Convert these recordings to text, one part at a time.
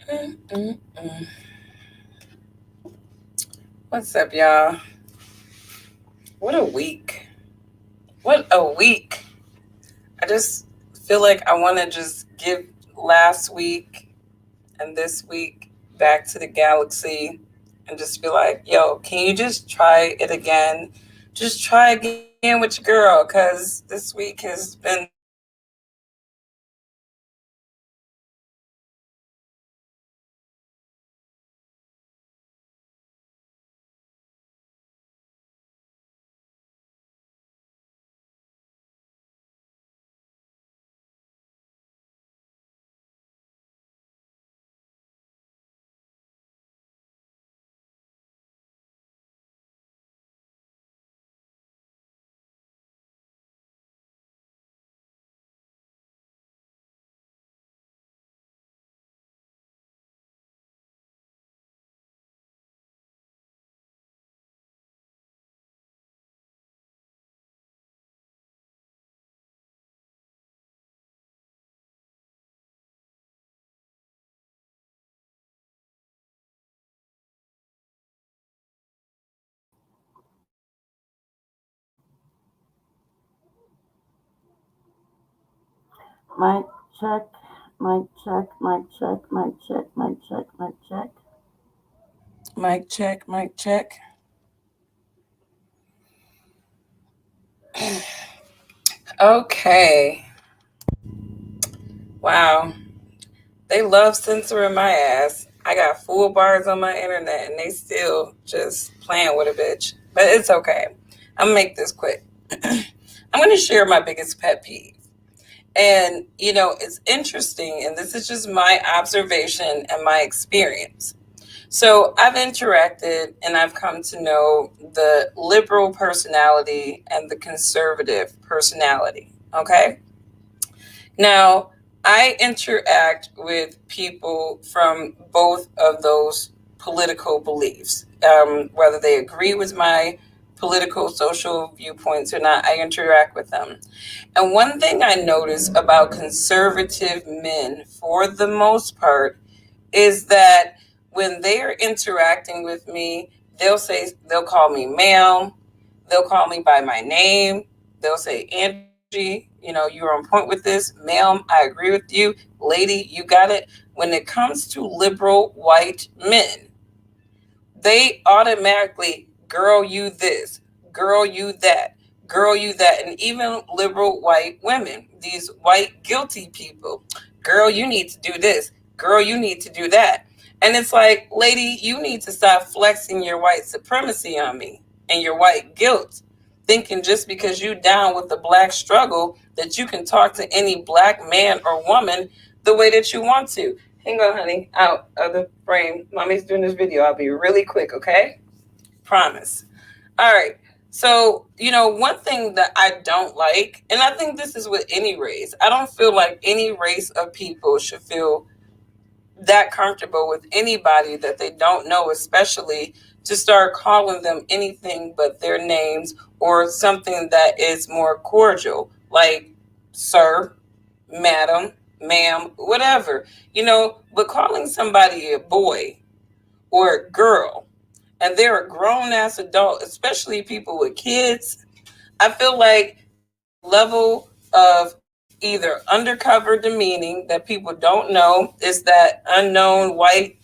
Mm-mm-mm. What's up, y'all? What a week. What a week. I just feel like I want to just give last week and this week back to the galaxy and just be like, yo, can you just try it again? Just try again with your girl because this week has been so crazy. And I just feel like Mic check, mic check, mic check, mic check, mic check, mic check. mic check, mic check. Okay. Wow. They love censoring my ass. I got full bars on my internet and they still just playing with a bitch. But it's okay. I'm gonna make this quick. I'm gonna share my biggest pet peeve. And it's interesting, and this is just my observation and my experience. So I've interacted and I've come to know the liberal personality and the conservative personality. Okay. Now, I interact with people from both of those political beliefs, whether they agree with my political, social viewpoints or not, I interact with them. And one thing I notice about conservative men, for the most part, is that when they're interacting with me, they'll call me ma'am, they'll call me by my name, they'll say, Angie, you're on point with this, ma'am, I agree with you, lady, you got it. When it comes to liberal white men, they automatically girl you this, girl you that, girl you that, and even liberal white women, these white guilty people, girl, you need to do this, girl, you need to do that. And it's like, lady, you need to stop flexing your white supremacy on me and your white guilt, thinking just because you down with the black struggle that you can talk to any black man or woman the way that you want to. Hang on, honey, out of the frame. Mommy's doing this video. I'll be really quick, okay? Promise. All right. So, one thing that I don't like, and I think this is with any race, I don't feel like any race of people should feel that comfortable with anybody that they don't know, especially to start calling them anything but their names or something that is more cordial, like sir, madam, ma'am, whatever, but calling somebody a boy or a girl and they're a grown ass adult, especially people with kids, I feel like the level of either undercover demeaning that people don't know is that unknown white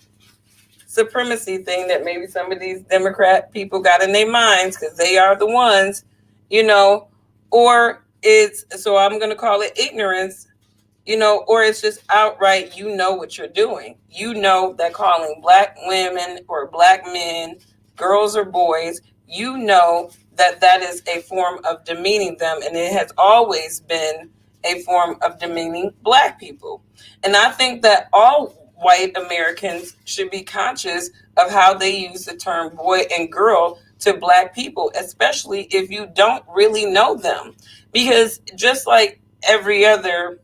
supremacy thing that maybe some of these Democrat people got in their minds because they are the ones, you know, or it's, so I'm going to call it ignorance, or it's just outright, what you're doing. You know that calling black women or black men, girls or boys, that that is a form of demeaning them, and it has always been a form of demeaning black people. And I think that all white Americans should be conscious of how they use the term boy and girl to black people, especially if you don't really know them. Because just like every other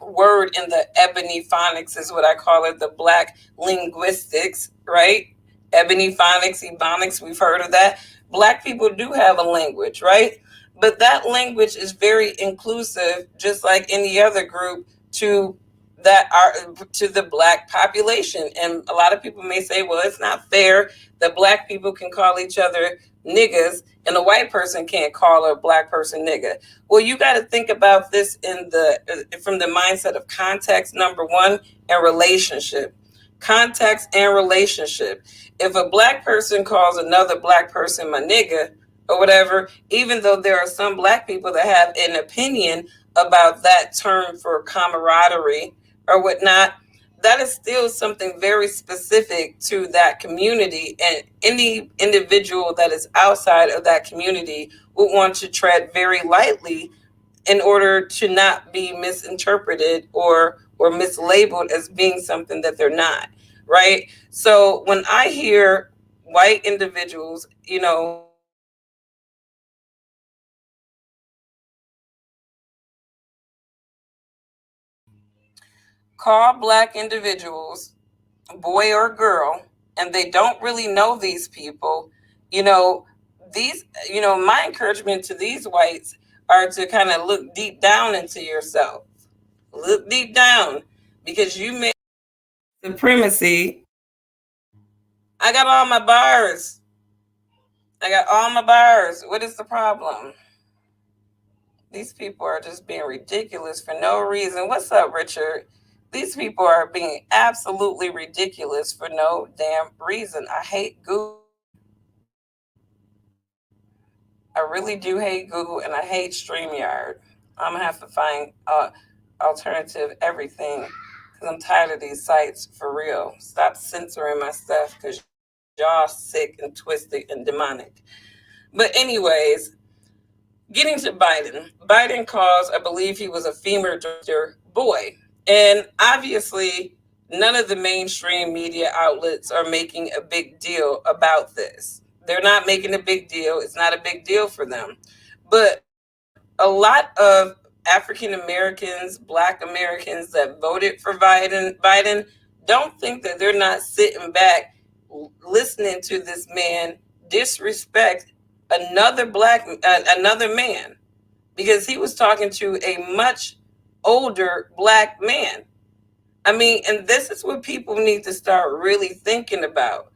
word in the ebony phonics is what I call it, the black linguistics, right? Ebony phonics, ebonics, we've heard of that. Black people do have a language, right? But that language is very inclusive, just like any other group, to that are to the black population. And a lot of people may say, well, it's not fair that black people can call each other niggas and a white person can't call a black person nigga. Well, you got to think about this in the from the mindset of context, number one, and relationship. Context and relationship. If a black person calls another black person my nigga or whatever, even though there are some black people that have an opinion about that term for camaraderie or whatnot, that is still something very specific to that community. And any individual that is outside of that community would want to tread very lightly in order to not be misinterpreted or mislabeled as being something that they're not, right? So when I hear white individuals, call black individuals boy or girl, and they don't really know these people, you know, my encouragement to these whites are to kind of look deep down into yourself. Look deep down because you may supremacy. I got all my bars. I got all my bars. What is the problem? These people are just being ridiculous for no reason. What's up, Richard? These people are being absolutely ridiculous for no damn reason. I hate Google. I really do hate Google and I hate StreamYard. I'm gonna have to find alternative everything because I'm tired of these sites for real. Stop censoring my stuff because y'all sick and twisted and demonic. But anyways, getting to Biden. Biden calls, I believe he was a femur director, boy. And obviously, none of the mainstream media outlets are making a big deal about this. They're not making a big deal. It's not a big deal for them. But a lot of African Americans, Black Americans that voted for Biden don't think that they're not sitting back listening to this man disrespect another man because he was talking to a much older black man. I mean, and this is what people need to start really thinking about.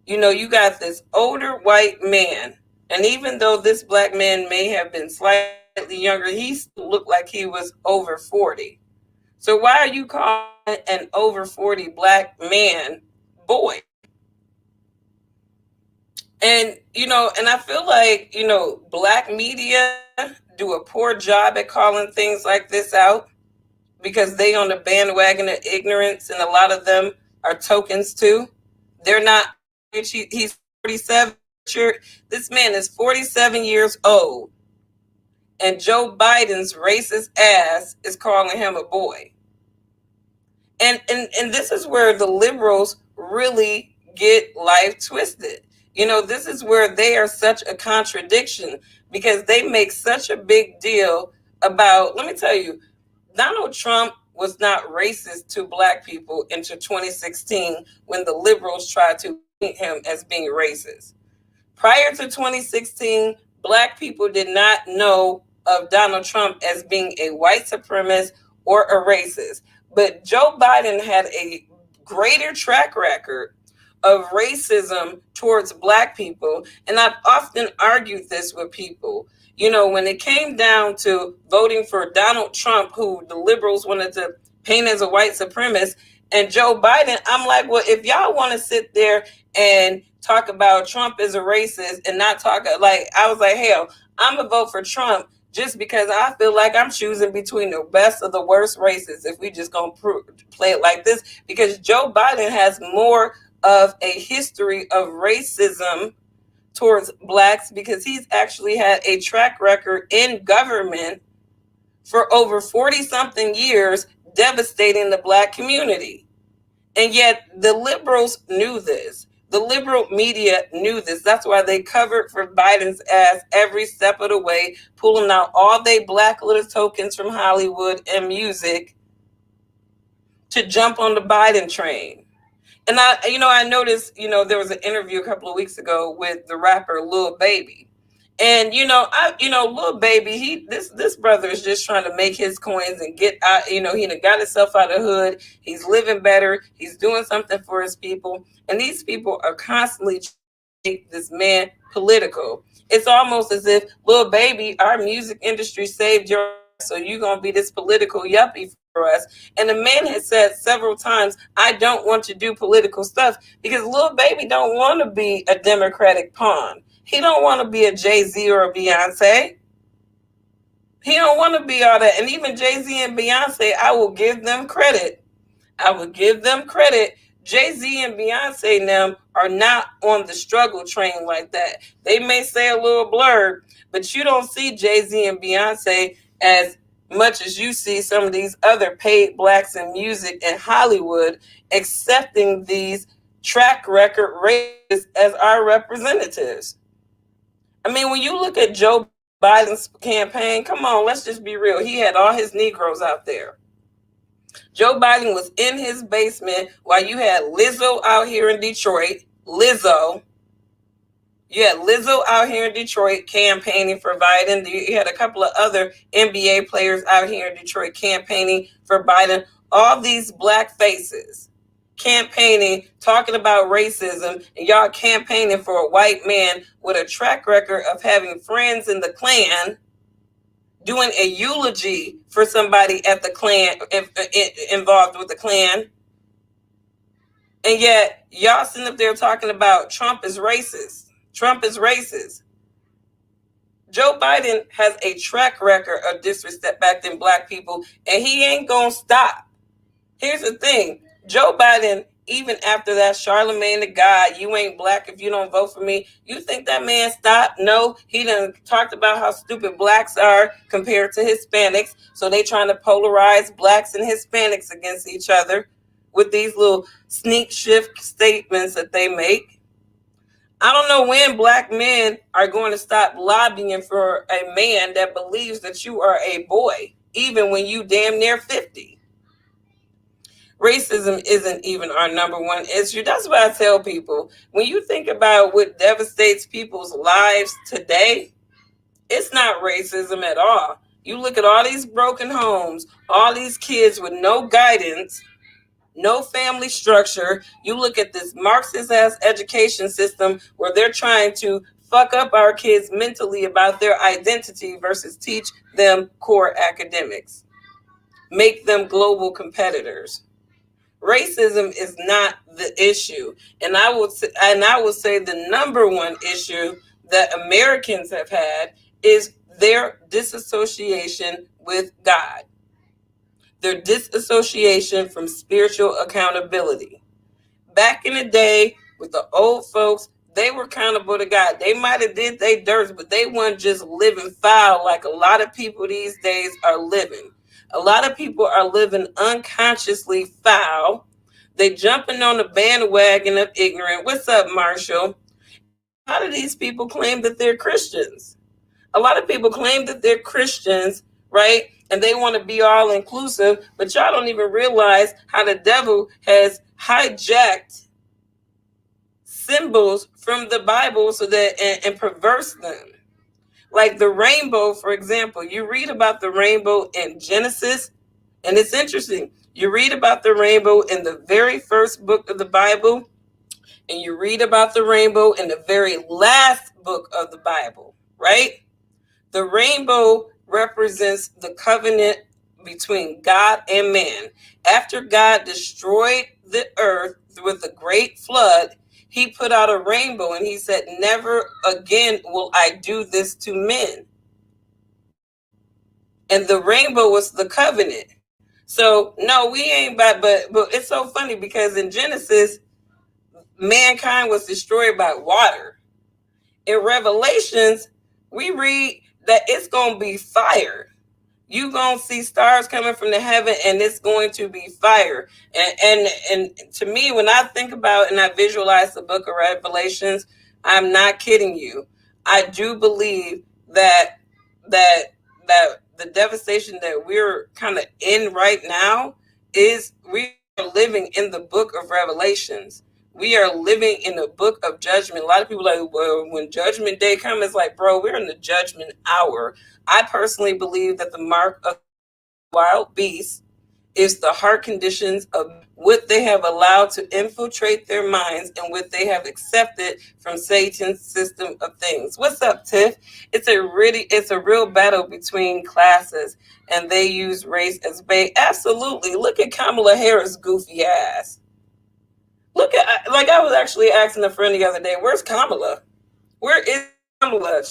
You got this older white man, and even though this black man may have been slightly younger, he still looked like he was over 40. So why are you calling an over 40 black man boy? And I feel like, black media do a poor job at calling things like this out because they on the bandwagon of ignorance, and a lot of them are tokens too. They're not. He's 47. This man is 47 years old, and Joe Biden's racist ass is calling him a boy. And this is where the liberals really get life twisted. This is where they are such a contradiction because they make such a big deal about, let me tell you, Donald Trump was not racist to black people until 2016 when the liberals tried to paint him as being racist. Prior to 2016, black people did not know of Donald Trump as being a white supremacist or a racist. But Joe Biden had a greater track record of racism towards black people. And I've often argued this with people. When it came down to voting for Donald Trump, who the liberals wanted to paint as a white supremacist, and Joe Biden, I'm like, well, if y'all want to sit there and talk about Trump as a racist and not talk, like, I was like, hell, I'm going to vote for Trump just because I feel like I'm choosing between the best of the worst races if we just going to play it like this, because Joe Biden has more of a history of racism towards blacks because he's actually had a track record in government for over 40 something years devastating the black community. And yet the liberals knew this. The liberal media knew this. That's why they covered for Biden's ass every step of the way, pulling out all they black little tokens from Hollywood and music to jump on the Biden train. And I noticed, there was an interview a couple of weeks ago with the rapper Lil Baby. And little baby, this brother is just trying to make his coins and get out. He done got himself out of the hood. He's living better. He's doing something for his people. And these people are constantly trying to make this man political. It's almost as if, little baby, our music industry saved your ass, so you're gonna be this political yuppie for us. And the man has said several times, I don't want to do political stuff because little baby don't want to be a Democratic pawn. He don't want to be a Jay-Z or a Beyonce. He don't want to be all that. And even Jay-Z and Beyonce, I will give them credit. I would give them credit. Jay-Z and Beyonce and them are not on the struggle train like that. They may say a little blurb, but you don't see Jay-Z and Beyonce as much as you see some of these other paid blacks in music in Hollywood accepting these track record races as our representatives. I mean, when you look at Joe Biden's campaign, come on, let's just be real. He had all his Negroes out there. Joe Biden was in his basement while you had Lizzo out here in Detroit. Lizzo. You had Lizzo out here in Detroit campaigning for Biden. You had a couple of other NBA players out here in Detroit campaigning for Biden. All these black faces campaigning, talking about racism, and y'all campaigning for a white man with a track record of having friends in the Klan, doing a eulogy for somebody at the Klan, involved with the Klan. And yet, y'all sitting up there talking about Trump is racist. Trump is racist. Joe Biden has a track record of disrespecting black people, and he ain't gonna stop. Here's the thing. Joe Biden, even after that Charlemagne the God, you ain't black if you don't vote for me, you think that man stopped? No, he done talked about how stupid blacks are compared to Hispanics. So they trying to polarize blacks and Hispanics against each other with these little sneak shift statements that they make. I don't know when black men are going to stop lobbying for a man that believes that you are a boy, even when you damn near 50. Racism isn't even our number one issue. That's what I tell people. When you think about what devastates people's lives today, it's not racism at all. You look at all these broken homes, all these kids with no guidance, no family structure. You look at this Marxist ass education system where they're trying to fuck up our kids mentally about their identity versus teach them core academics, make them global competitors. Racism is not the issue, and I will say the number one issue that Americans have had is their disassociation with God, their disassociation from spiritual accountability. Back in the day with the old folks, they were accountable to God. They might have did their dirt, but they weren't just living foul like a lot of people these days are living. A lot of people are living unconsciously foul. They jumping on the bandwagon of ignorant. What's up, Marshall? And a lot of these people claim that they're Christians. A lot of people claim that they're Christians, right? And they want to be all inclusive, but y'all don't even realize how the devil has hijacked symbols from the Bible so that and perverse them. Like the rainbow, for example. You read about the rainbow in Genesis, and it's interesting. You read about the rainbow in the very first book of the Bible, and you read about the rainbow in the very last book of the Bible, right? The rainbow represents the covenant between God and man. After God destroyed the earth with a great flood, he put out a rainbow and he said, never again will I do this to men. And the rainbow was the covenant. So no, we ain't but it's so funny because in Genesis, mankind was destroyed by water. In Revelations, we read that it's going to be fire. You going to see stars coming from the heaven, and it's going to be fire. And to me, when I think about and I visualize the book of Revelations, I'm not kidding you. I do believe that that the devastation that we're kind of in right now is we are living in the book of Revelations. We are living in a book of judgment. A lot of people are like, well, when judgment day comes, it's like, bro, we're in the judgment hour. I personally believe that the mark of wild beasts is the heart conditions of what they have allowed to infiltrate their minds and what they have accepted from Satan's system of things. What's up, Tiff? It's a real battle between classes, and they use race as bait. Absolutely. Look at Kamala Harris' goofy ass. Look at, like, I was actually asking a friend the other day, where's Kamala? Where is Kamala?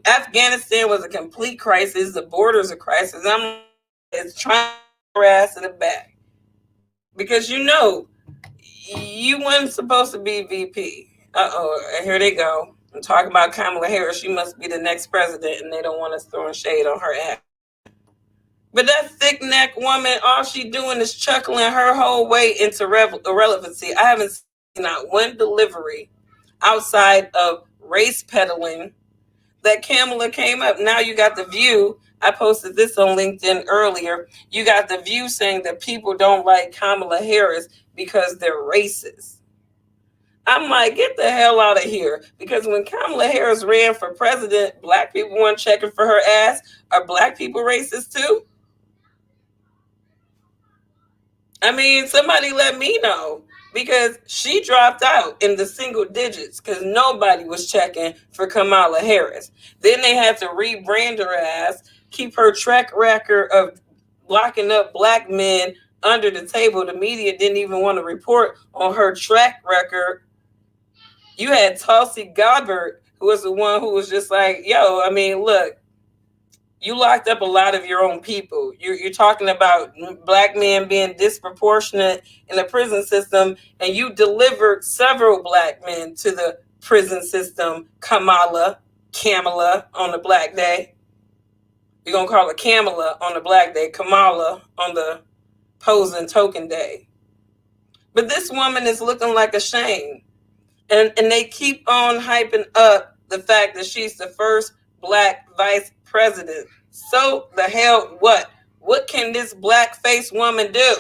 Afghanistan was a complete crisis. The border's a crisis. It's trying to her ass in the back because you weren't supposed to be VP. Here they go. I'm talking about Kamala Harris. She must be the next president, and they don't want us throwing shade on her ass. But that thick neck woman, all she doing is chuckling her whole way into irrelevancy. I haven't seen not one delivery outside of race peddling that Kamala came up. Now you got the View. I posted this on LinkedIn earlier. You got the View saying that people don't like Kamala Harris because they're racist. I'm like, get the hell out of here. Because when Kamala Harris ran for president, black people weren't checking for her ass. Are black people racist too? I mean, somebody let me know because she dropped out in the single digits because nobody was checking for Kamala Harris. Then they had to rebrand her ass, keep her track record of locking up black men under the table. The media didn't even want to report on her track record. You had Tulsi Gabbard, who was the one who was just like, yo, I mean, look, you locked up a lot of your own people. You're talking about black men being disproportionate in the prison system, and you delivered several black men to the prison system. Kamala on the black day. You're going to call her Kamala on the black day, Kamala on the posing token day. But this woman is looking like a shame. And they keep on hyping up the fact that she's the first black vice president. So the hell what? What can this black face woman do?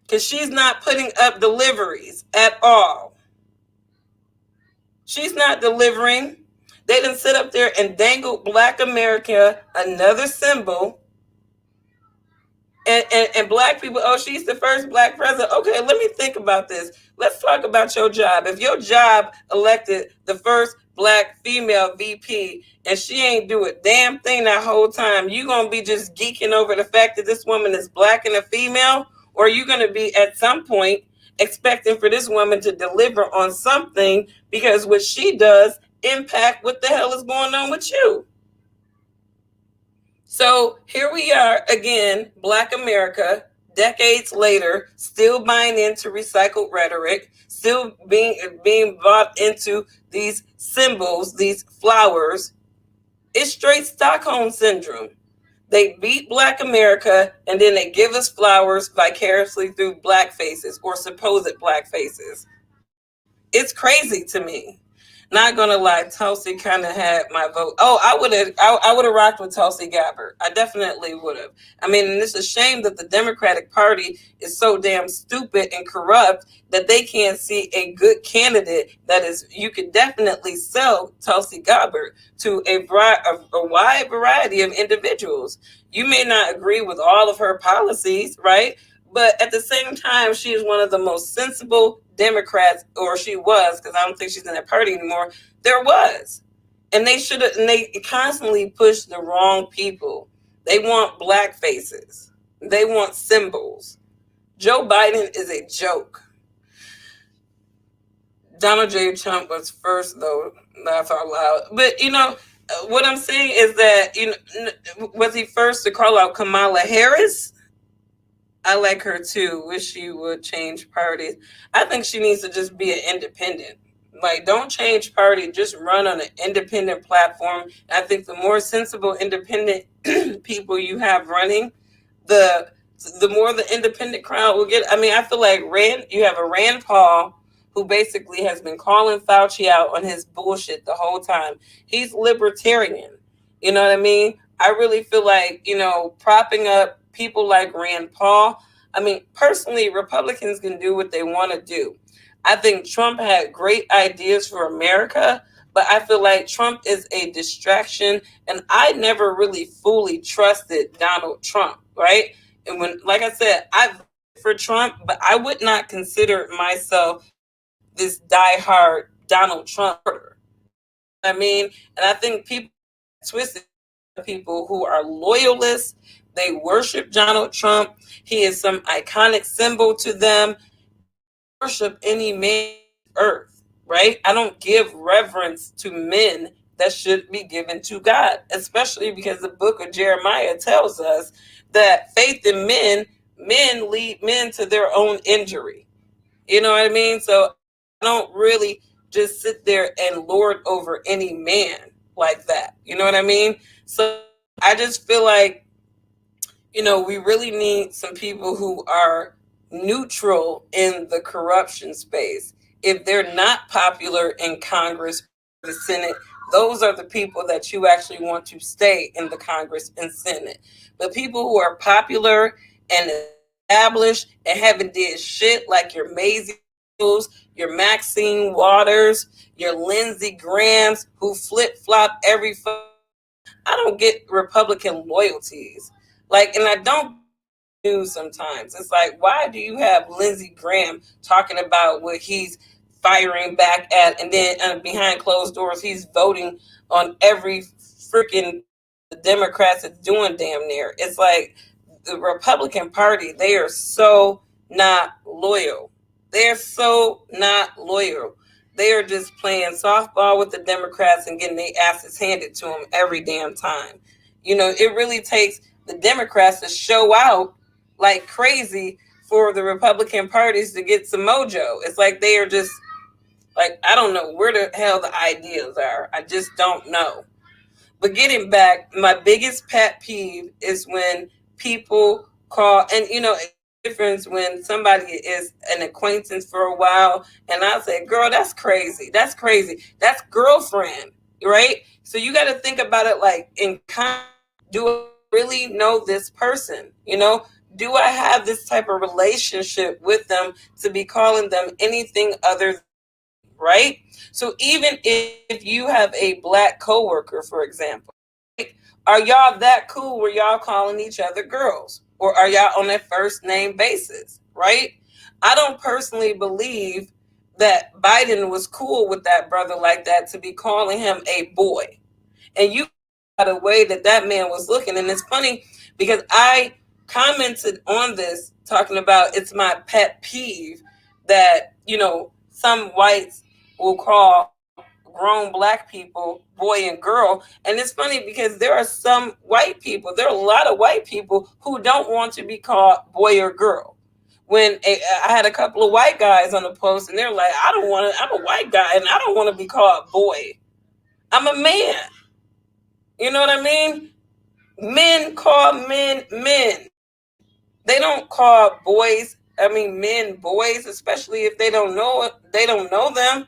Because she's not putting up deliveries at all. She's not delivering. They didn't sit up there and dangle Black America, another symbol. And black people, oh, she's the first black president. Okay, let me think about this. Let's talk about your job. If your job elected the first black female VP and she ain't do a damn thing that whole time, you gonna be just geeking over the fact that this woman is black and a female? Or are you gonna be at some point expecting for this woman to deliver on something because what she does impact what the hell is going on with you? So here we are again, Black America, decades later, still buying into recycled rhetoric, still being bought into these symbols, these flowers. It's straight Stockholm syndrome. They beat Black America and then they give us flowers vicariously through black faces or supposed black faces. It's crazy to me. Not gonna lie, Tulsi kind of had my vote. Oh, I would have rocked with Tulsi Gabbard. I definitely would have. I mean, and it's a shame that the Democratic Party is so damn stupid and corrupt that they can't see a good candidate that is. You could definitely sell Tulsi Gabbard to a wide variety of individuals. You may not agree with all of her policies, right? But at the same time, she is one of the most sensible Democrats, or she was, because I don't think she's in that party anymore. There was. And they should have, and they constantly push the wrong people. They want black faces, they want symbols. Joe Biden is a joke. Donald J. Trump was first, though, laugh out loud. But, what I'm saying is that, was he first to call out Kamala Harris? I like her too. Wish she would change parties. I think she needs to just be an independent. Like, don't change party. Just run on an independent platform. I think the more sensible independent people you have running, the more the independent crowd will get. I mean, I feel like you have a Rand Paul who basically has been calling Fauci out on his bullshit the whole time. He's libertarian. You know what I mean? I really feel like, propping up people like Rand Paul, I mean, personally, Republicans can do what they want to do. I think Trump had great ideas for America, but I feel like Trump is a distraction, and I never really fully trusted Donald Trump, right? And when, like I said, I voted for Trump, but I would not consider myself this diehard Donald Trump supporter. I mean, and I think people twisted, people who are loyalists. They worship Donald Trump. He is some iconic symbol to them. Worship any man on earth, right? I don't give reverence to men that should be given to God, especially because the book of Jeremiah tells us that faith in men lead men to their own injury. You know what I mean? So I don't really just sit there and lord over any man like that. You know what I mean? So I just feel like, we really need some people who are neutral in the corruption space. If they're not popular in Congress or the Senate, those are the people that you actually want to stay in the Congress and Senate. But people who are popular and established and haven't did shit, like your Maisie, your Maxine Waters, your Lindsey Grahams, who flip flop every. I don't get Republican loyalties. Like, and I don't news sometimes. It's like, why do you have Lindsey Graham talking about what he's firing back at, and then behind closed doors, he's voting on every freaking the Democrats are doing damn near. It's like the Republican Party, they are so not loyal. They're so not loyal. They are just playing softball with the Democrats and getting their asses handed to them every damn time. It really takes the Democrats to show out like crazy for the Republican parties to get some mojo. It's like they are just like, I don't know where the hell the ideas are. I just don't know. But getting back, my biggest pet peeve is when people call, and difference when somebody is an acquaintance for a while, and I say, girl, that's crazy. That's crazy. That's girlfriend, right? So you got to think about it like in do I really know this person? Do I have this type of relationship with them to be calling them anything other than, right? So even if you have a black coworker, for example, are y'all that cool where y'all calling each other girls? Or are y'all on a first name basis, right? I don't personally believe that Biden was cool with that brother like that to be calling him a boy. And you by the way that man was looking. And it's funny because I commented on this talking about it's my pet peeve that, some whites will call grown black people boy and girl. And it's funny because there are some white people, there are a lot of white people who don't want to be called boy or girl. I had a couple of white guys on the post, and they're like, I don't want to, I'm a white guy and I don't want to be called boy. I'm a man. You know what I mean? Men call men men. They don't call men boys, especially if they don't know them.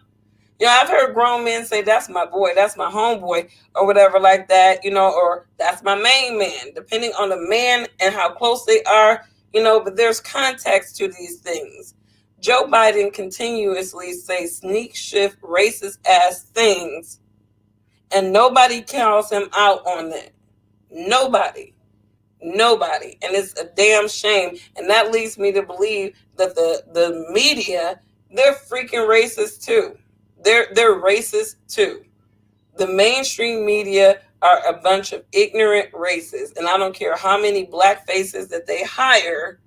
I've heard grown men say, that's my boy, that's my homeboy, or whatever like that, or that's my main man, depending on the man and how close they are, but there's context to these things. Joe Biden continuously say sneak shift racist ass things, and nobody calls him out on that. Nobody. Nobody. And it's a damn shame. And that leads me to believe that the media, they're freaking racist too. They're racist too. The mainstream media are a bunch of ignorant racists. And I don't care how many black faces that they hire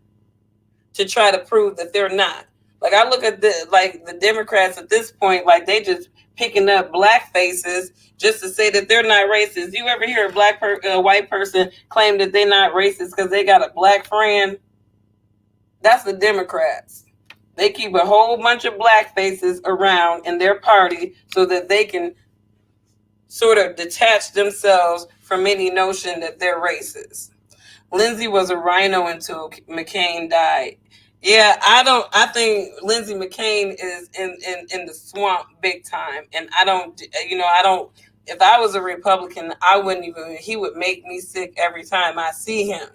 to try to prove that they're not. Like, I look at the Democrats at this point, like they just picking up black faces just to say that they're not racist. You ever hear a white person claim that they're not racist because they got a black friend? That's the Democrats. They keep a whole bunch of black faces around in their party so that they can sort of detach themselves from any notion that they're racist. Lindsey was a rhino until McCain died. Yeah, I think Lindsey McCain is in the swamp big time. And I don't, if I was a Republican, I wouldn't even, he would make me sick every time I see him.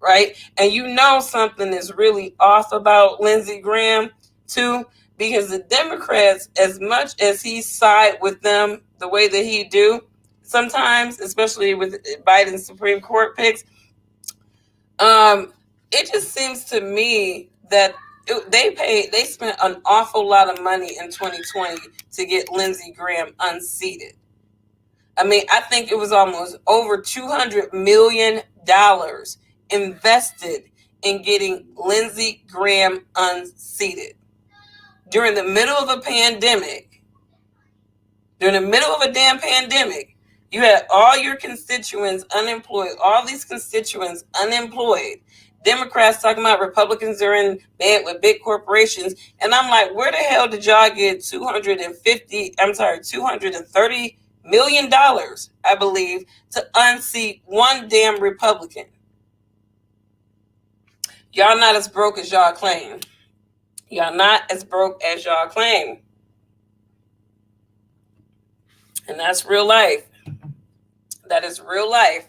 right? And you know something is really off about Lindsey Graham too, because the Democrats, as much as he side with them the way that he do, sometimes, especially with Biden's Supreme Court picks, um, it just seems to me that they spent an awful lot of money in 2020 to get Lindsey Graham unseated. I mean, I think it was almost over $200 million invested in getting Lindsey Graham unseated during the middle of a pandemic. During the middle of a damn pandemic, you had all your constituents unemployed, all these constituents unemployed. Democrats talking about Republicans are in bed with big corporations. And I'm like, where the hell did y'all get 230 million dollars, I believe, to unseat one damn Republican? Y'all not as broke as y'all claim. Y'all not as broke as y'all claim. And that's real life. That is real life.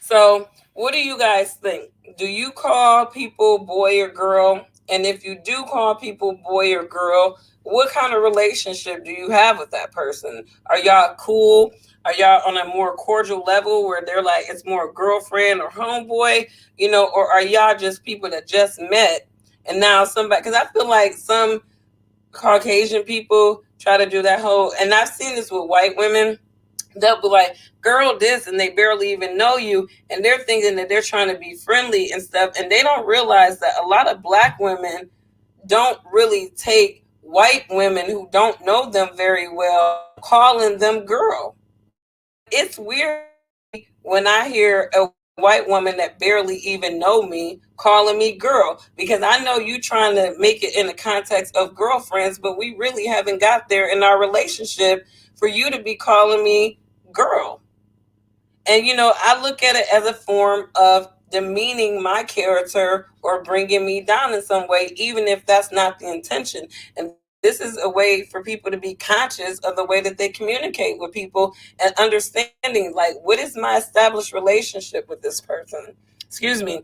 So, what do you guys think? Do you call people boy or girl? And if you do call people boy or girl, what kind of relationship do you have with that person? Are y'all cool? Are y'all on a more cordial level where they're like it's more girlfriend or homeboy, or are y'all just people that just met and now somebody? Because I feel like some Caucasian people try to do that whole, and I've seen this with white women. They'll be like, girl, this, and they barely even know you, and they're thinking that they're trying to be friendly and stuff, and they don't realize that a lot of black women don't really take white women who don't know them very well calling them girl. It's weird when I hear a white woman that barely even know me calling me girl, because I know you trying to make it in the context of girlfriends, but we really haven't got there in our relationship for you to be calling me girl. And I look at it as a form of demeaning my character or bringing me down in some way, even if that's not the intention. And this is a way for people to be conscious of the way that they communicate with people and understanding, like, what is my established relationship with this person? Excuse me.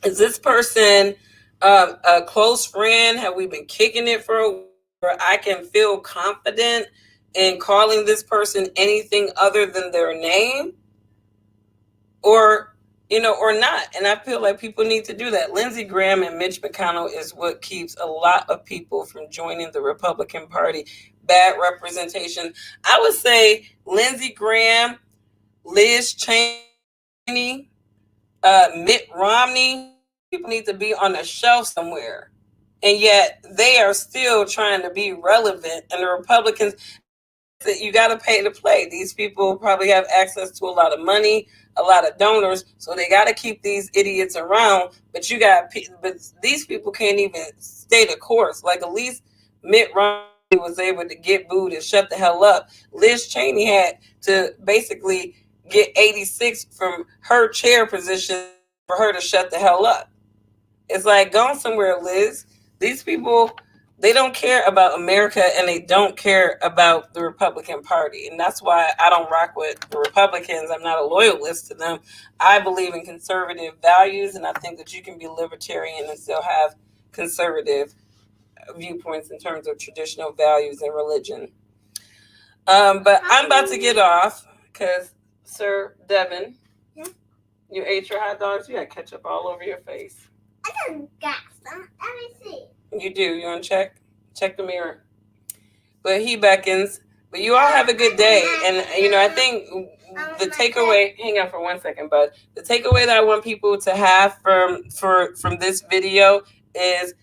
Is this person a close friend? Have we been kicking it for a while? Where I can feel confident in calling this person anything other than their name? Or not. And I feel like people need to do that. Lindsey Graham and Mitch McConnell is what keeps a lot of people from joining the Republican Party. Bad representation. I would say Lindsey Graham, Liz Cheney, Mitt Romney. These people need to be on a shelf somewhere. And yet they are still trying to be relevant. And the Republicans, that you got to pay to play. These people probably have access to a lot of money, a lot of donors, so they got to keep these idiots around. But these people can't even stay the course. Like, at least Mitt Romney was able to get booed and shut the hell up. Liz Cheney had to basically get 86 from her chair position for her to shut the hell up. It's like, going somewhere, Liz. These people, they don't care about America, and they don't care about the Republican Party. And that's why I don't rock with the Republicans. I'm not a loyalist to them. I believe in conservative values, and I think that you can be libertarian and still have conservative viewpoints in terms of traditional values and religion. But I'm about to get off because, Sir Devin, you ate your hot dogs. You got ketchup all over your face. I just got some. Let me see. You do. You want to check? Check the mirror. But he beckons. But you all have a good day. And, I think the takeaway, hang on for 1 second, bud. The takeaway that I want people to have from this video is,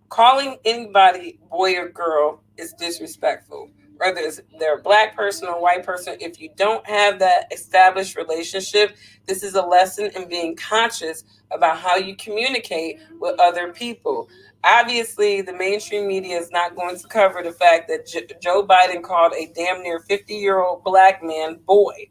calling anybody boy or girl is disrespectful. Whether they're a black person or a white person, if you don't have that established relationship, this is a lesson in being conscious about how you communicate with other people. Obviously, the mainstream media is not going to cover the fact that Joe Biden called a damn near 50-year-old black man boy,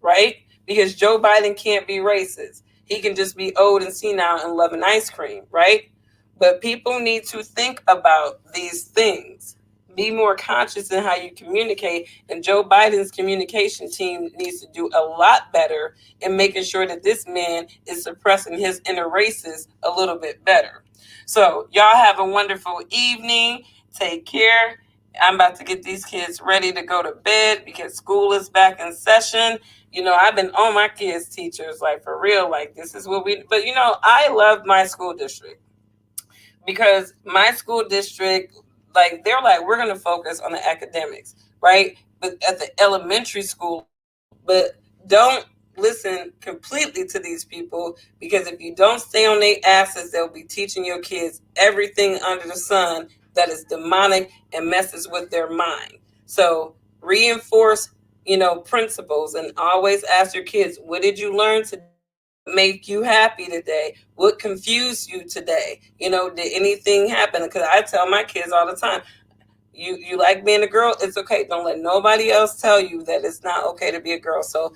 right? Because Joe Biden can't be racist. He can just be old and senile and loving ice cream, right? But people need to think about these things. Be more conscious in how you communicate. And Joe Biden's communication team needs to do a lot better in making sure that this man is suppressing his inner races a little bit better. So, y'all have a wonderful evening. Take care. I'm about to get these kids ready to go to bed because school is back in session. I've been on my kids' teachers, like for real, like this is what we, but I love my school district because my school district, like, they're like, we're going to focus on the academics, right? But at the elementary school level, but don't listen completely to these people, because if you don't stay on their asses, they'll be teaching your kids everything under the sun that is demonic and messes with their mind. So reinforce, principles, and always ask your kids, what did you learn today? What make you happy today? What confused you today? Did anything happen? Because I tell my kids all the time, you like being a girl, it's okay. Don't let nobody else tell you that it's not okay to be a girl. So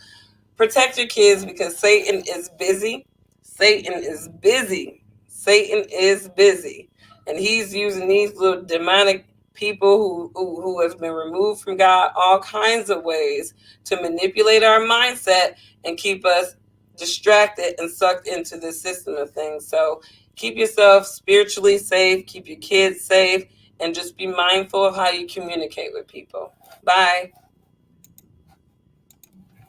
protect your kids, because Satan is busy. Satan is busy. Satan is busy. And he's using these little demonic people who has been removed from God all kinds of ways to manipulate our mindset and keep us distracted and sucked into this system of things. So keep yourself spiritually safe, keep your kids safe, and just be mindful of how you communicate with people. Bye.